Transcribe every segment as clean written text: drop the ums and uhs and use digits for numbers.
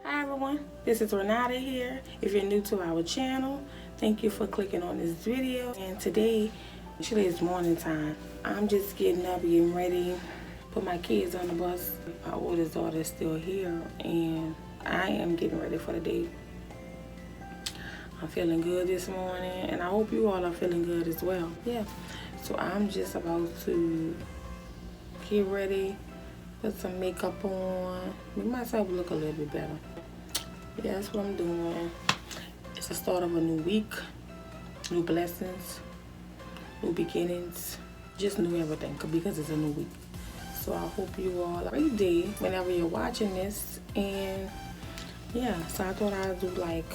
Hi everyone, this is Ranota here. If you're new to our channel, thank you for clicking on this video. And today, actually it's morning time. I'm just getting up, getting ready, put my kids on the bus. My oldest daughter is still here and I am getting ready for the day. I'm feeling good this morning and I hope you all are feeling good as well. Yeah, so I'm just about to get ready, put some makeup on, make myself look a little bit better. Yeah, that's what I'm doing. It's the start of a new week, new blessings, new beginnings, just new everything because it's a new week. So I hope you all have a great day whenever you're watching this. And yeah, so I thought I'd do like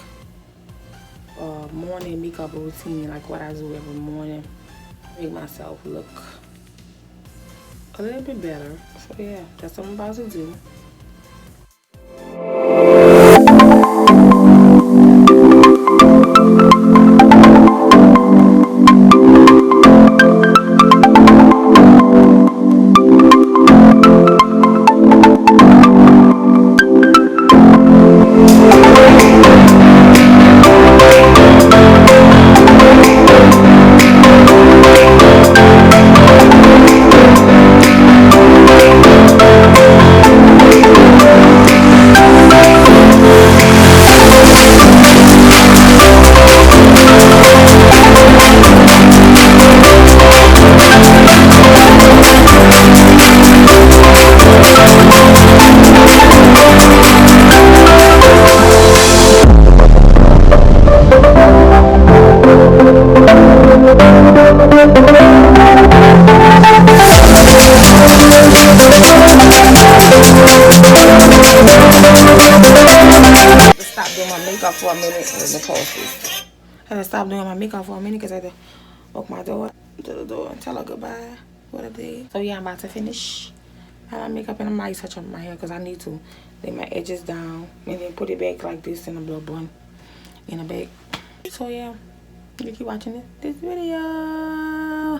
a morning makeup routine, like what I do every morning, make myself look a little bit better. So yeah, that's what I'm about to do. Stop doing my makeup for a minute. I had to stop doing my makeup for a minute because I had to walk my daughter to the door and tell her goodbye. What a day. So yeah, I'm about to finish my makeup and I might touch up my hair because I need to lay my edges down and then put it back like this in a little bun in a bag. So yeah, you keep watching this video.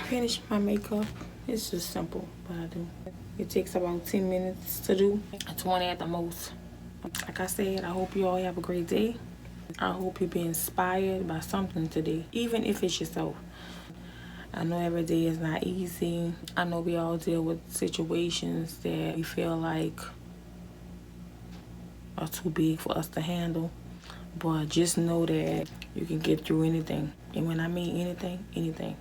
finish my makeup. It's just simple, but I do. It takes about 10 minutes to do, 20 at the most. Like I said, I hope you all have a great day. I hope you be inspired by something today, even if it's yourself. I know every day is not easy. I know we all deal with situations that we feel like are too big for us to handle. But just know that you can get through anything. And when I mean anything, anything.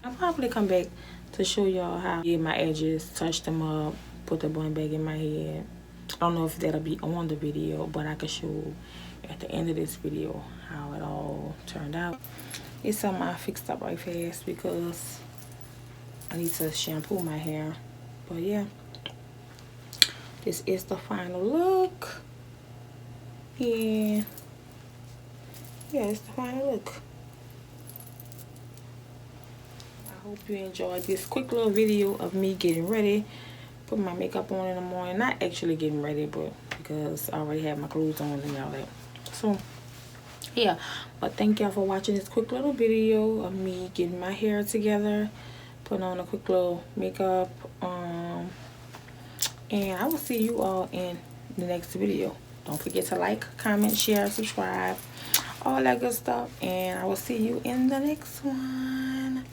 I'll probably come back to show y'all how I get my edges, touch them up, put the bun back in my head. I don't know if that'll be on the video, but I can show at the end of this video how it all turned out. It's something I fixed up right fast because I need to shampoo my hair. But yeah, this is the final look. And yeah, it's the final look. I hope you enjoyed this quick little video of me getting ready. Put my makeup on in the morning. Not actually getting ready, but because I already have my clothes on and all that. So yeah, but thank y'all for watching this quick little video of me getting my hair together, putting on a quick little makeup. And I will see you all in the next video. Don't forget to like, comment, share, subscribe, all that good stuff. And I will see you in the next one.